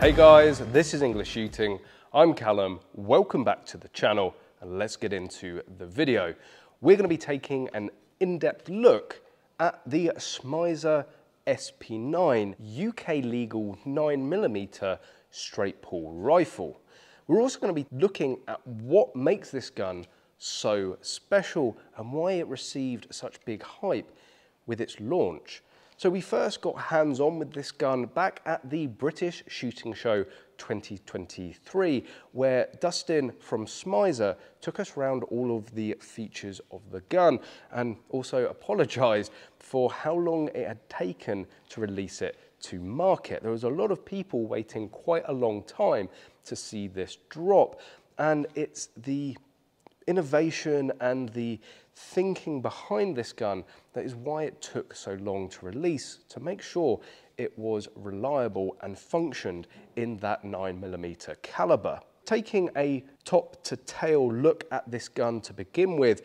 Hey guys, this is English Shooting. I'm Callum, welcome back to the channel, and let's get into the video. We're going to be taking an in-depth look at the Schmeisser SP9 UK legal 9mm straight pull rifle. We're also going to be looking at what makes this gun so special and why it received such big hype with its launch. So we first got hands-on with this gun back at the British Shooting Show 2023, where Dustin from Schmeisser took us around all of the features of the gun and also apologised for how long it had taken to release it to market. There was a lot of people waiting quite a long time to see this drop, and it's the innovation and the thinking behind this gun that is why it took so long to release, to make sure it was reliable and functioned in that 9mm caliber. Taking a top to tail look at this gun to begin with,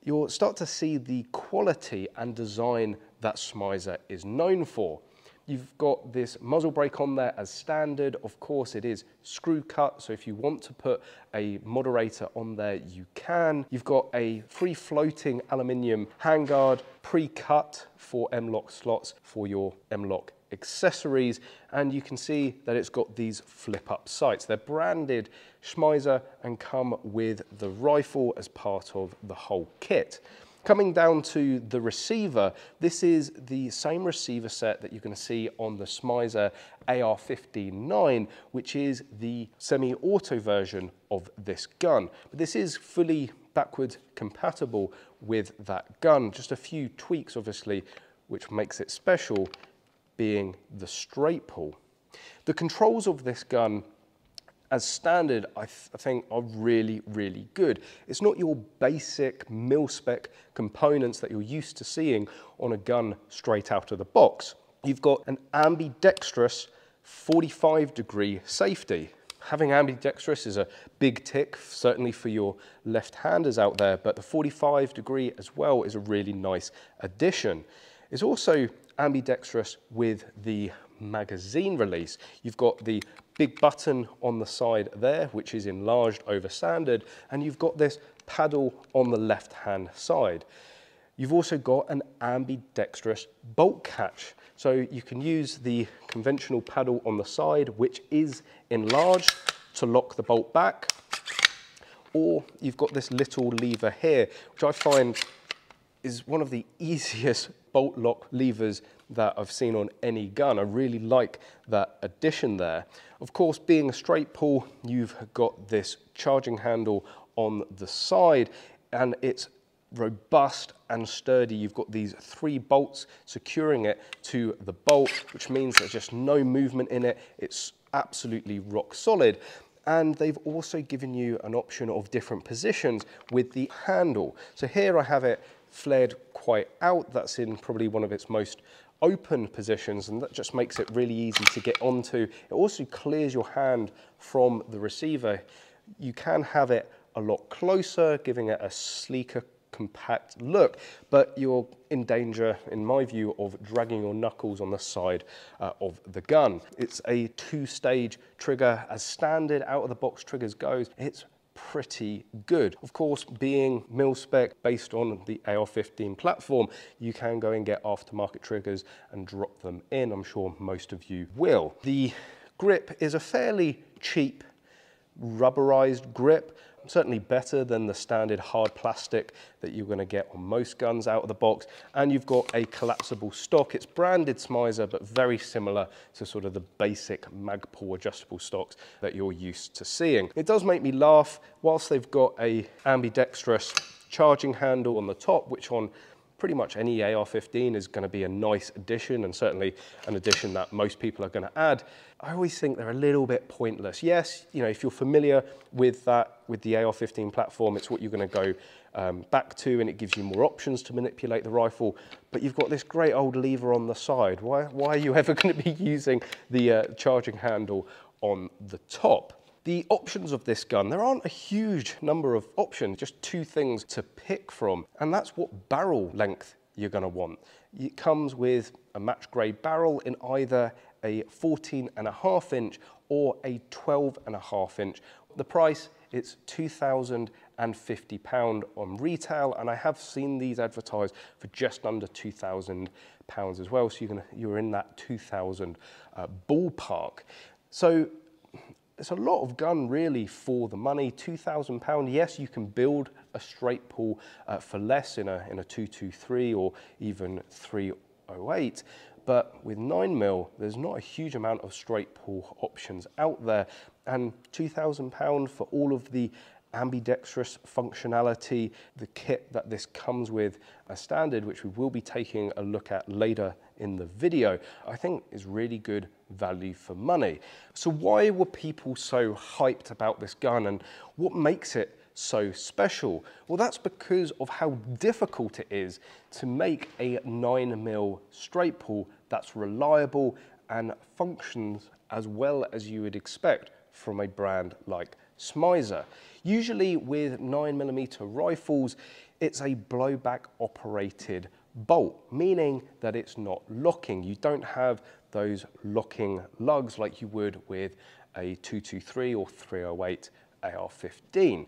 you'll start to see the quality and design that Schmeisser is known for. You've got this muzzle brake on there as standard. Of course, it is screw cut, so if you want to put a moderator on there, you can. You've got a free floating aluminium handguard, pre-cut for M-LOK slots for your M-LOK accessories, and you can see that it's got these flip-up sights. They're branded Schmeisser and come with the rifle as part of the whole kit. Coming down to the receiver, this is the same receiver set that you're going to see on the Schmeisser AR-15-9, which is the semi-auto version of this gun. But this is fully backward compatible with that gun. Just a few tweaks, obviously, which makes it special, being the straight pull. The controls of this gun as standard, I think are really, really good. It's not your basic mil-spec components that you're used to seeing on a gun straight out of the box. You've got an ambidextrous 45-degree safety. Having ambidextrous is a big tick, certainly for your left-handers out there, but the 45-degree as well is a really nice addition. It's also ambidextrous with the magazine release. You've got the big button on the side there, which is enlarged over standard, and you've got this paddle on the left-hand side. You've also got an ambidextrous bolt catch. So you can use the conventional paddle on the side, which is enlarged to lock the bolt back, or you've got this little lever here, which I find is one of the easiest bolt lock levers that I've seen on any gun. I really like that addition there. Of course, being a straight pull, you've got this charging handle on the side, and it's robust and sturdy. You've got these 3 bolts securing it to the bolt, which means there's just no movement in it. It's absolutely rock solid. And they've also given you an option of different positions with the handle. So here I have it flared quite out. That's in probably one of its most open positions, and that just makes it really easy to get onto. It also clears your hand from the receiver. You can have it a lot closer, giving it a sleeker, compact look, but you're in danger, in my view, of dragging your knuckles on the side of the gun. It's a 2-stage trigger, as standard out-of-the-box triggers goes. It's pretty good. Of course, being mil-spec based on the AR-15 platform, you can go and get aftermarket triggers and drop them in. I'm sure most of you will. The grip is a fairly cheap rubberized grip, certainly better than the standard hard plastic that you're going to get on most guns out of the box. And you've got a collapsible stock. It's branded Schmeisser, but very similar to sort of the basic Magpul adjustable stocks that you're used to seeing. It does make me laugh, whilst they've got a ambidextrous charging handle on the top, which on pretty much any AR-15 is going to be a nice addition, and certainly an addition that most people are going to add. I always think they're a little bit pointless. Yes, you know, if you're familiar with that, with the AR-15 platform, it's what you're going to go back to, and it gives you more options to manipulate the rifle. But you've got this great old lever on the side. Why are you ever going to be using the charging handle on the top? The options of this gun, there aren't a huge number of options, just 2 things to pick from, and that's what barrel length you're going to want. It comes with a match grade barrel in either a 14.5 inch or a 12.5 inch. The price, it's £2,050 on retail, and I have seen these advertised for just under £2,000 as well, so you're in that 2,000 ballpark. So it's a lot of gun really for the money. £2,000. Yes, you can build a straight pull for less in a 223 or even 308, but with 9mm, there's not a huge amount of straight pull options out there, and £2,000 for all of the ambidextrous functionality, the kit that this comes with as standard, which we will be taking a look at later in the video, I think is really good value for money. So why were people so hyped about this gun, and what makes it so special? Well, that's because of how difficult it is to make a 9mm straight pull that's reliable and functions as well as you would expect from a brand like Schmeisser. Usually with 9mm rifles, it's a blowback operated bolt, meaning that it's not locking. You don't have those locking lugs like you would with a 223 or 308 AR-15.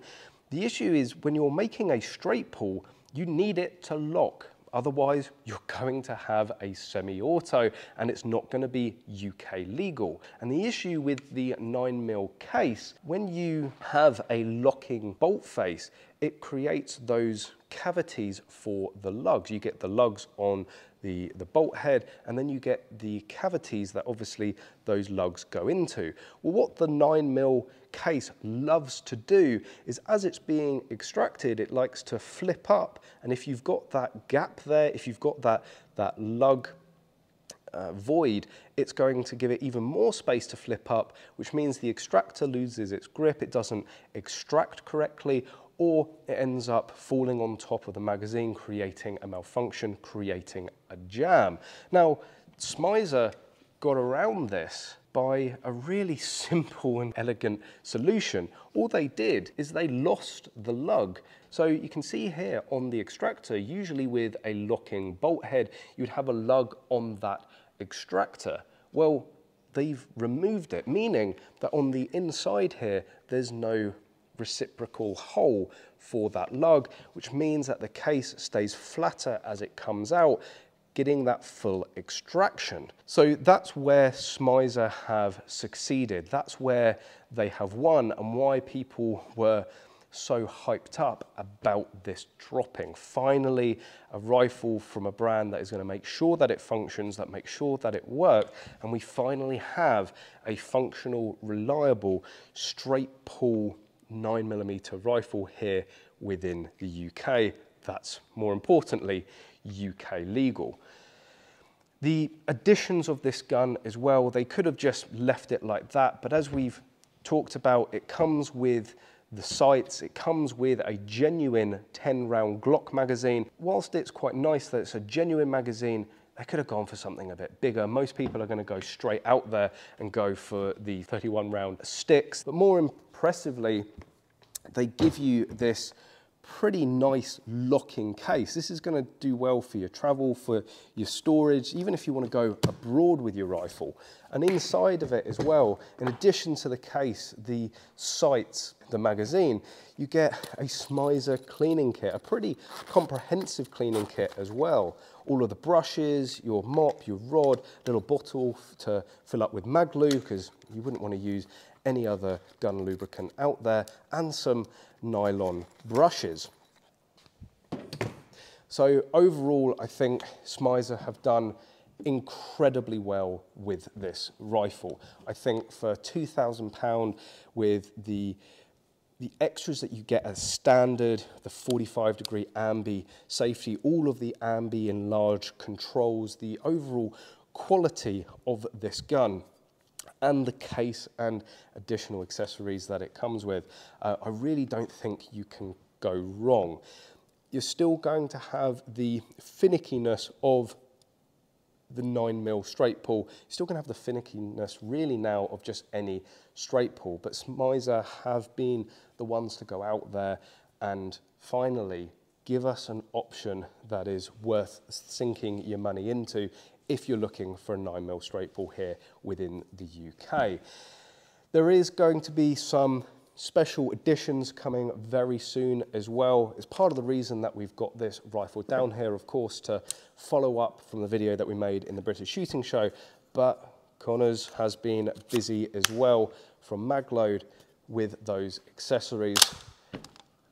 The issue is when you're making a straight pull, you need it to lock. Otherwise, you're going to have a semi-auto and it's not going to be UK legal. And the issue with the 9mm case, when you have a locking bolt face, it creates those cavities for the lugs. You get the lugs on the bolt head, and then you get the cavities that obviously those lugs go into. Well, what the 9mm case loves to do is, as it's being extracted, it likes to flip up, and if you've got that gap there, if you've got that lug void, it's going to give it even more space to flip up, which means the extractor loses its grip, it doesn't extract correctly, or it ends up falling on top of the magazine, creating a malfunction, creating a jam. Now, Schmeisser got around this by a really simple and elegant solution. All they did is they lost the lug. So you can see here on the extractor, usually with a locking bolt head, you'd have a lug on that extractor. Well, they've removed it, meaning that on the inside here, there's no reciprocal hole for that lug, which means that the case stays flatter as it comes out, getting that full extraction. So that's where Schmeisser have succeeded. That's where they have won, and why people were so hyped up about this dropping. Finally, a rifle from a brand that is going to make sure that it functions, that makes sure that it works, and we finally have a functional, reliable, straight pull 9mm rifle here within the UK. That's, more importantly, UK legal. The additions of this gun as well, they could have just left it like that, but as we've talked about, it comes with the sights, it comes with a genuine 10-round Glock magazine. Whilst it's quite nice that it's a genuine magazine, they could have gone for something a bit bigger. Most people are going to go straight out there and go for the 31-round sticks. But more impressively, they give you this pretty nice locking case. This is going to do well for your travel, for your storage, even if you want to go abroad with your rifle. And inside of it as well, in addition to the case, the sights, the magazine, you get a Schmeisser cleaning kit, a pretty comprehensive cleaning kit as well. All of the brushes, your mop, your rod, little bottle to fill up with Magload, because you wouldn't want to use any other gun lubricant out there, and some nylon brushes. So overall, I think Schmeisser have done incredibly well with this rifle. I think for £2,000 with the extras that you get as standard, the 45-degree ambi safety, all of the ambi enlarged controls, the overall quality of this gun, and the case and additional accessories that it comes with, I really don't think you can go wrong. You're still going to have the finickiness of the 9mm straight pull. You're still going to have the finickiness really now of just any straight pull, but Schmeisser have been the ones to go out there and finally give us an option that is worth sinking your money into if you're looking for a 9mm straight ball here within the UK. There is going to be some special editions coming very soon as well. It's part of the reason that we've got this rifle down here, of course, to follow up from the video that we made in the British Shooting Show, but Connors has been busy as well from Magload with those accessories.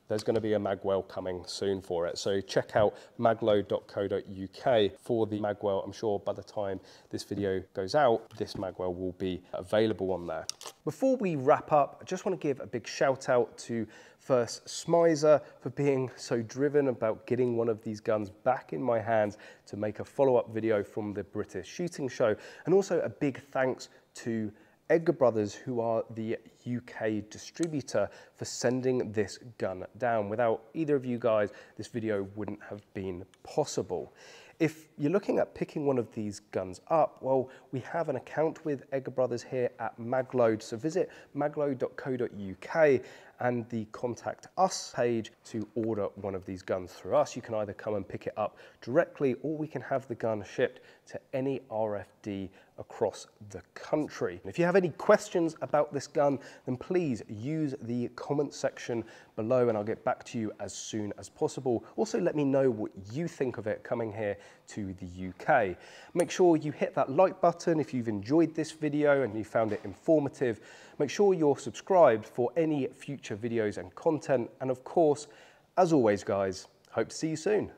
There's going to be a magwell coming soon for it. So check out magload.co.uk for the magwell. I'm sure by the time this video goes out, this magwell will be available on there. Before we wrap up, I just want to give a big shout out to first Schmeisser for being so driven about getting one of these guns back in my hands to make a follow-up video from the British Shooting Show. And also a big thanks to Edgar Brothers, who are the UK distributor, for sending this gun down. Without either of you guys, this video wouldn't have been possible. If you're looking at picking one of these guns up, well, we have an account with Edgar Brothers here at Magload, so visit magload.co.uk and the Contact Us page to order one of these guns through us. You can either come and pick it up directly, or we can have the gun shipped to any RFD across the country. And if you have any questions about this gun, then please use the comment section below and I'll get back to you as soon as possible. Also, let me know what you think of it coming here to the UK. Make sure you hit that like button if you've enjoyed this video and you found it informative. Make sure you're subscribed for any future videos and content. And of course, as always, guys, hope to see you soon.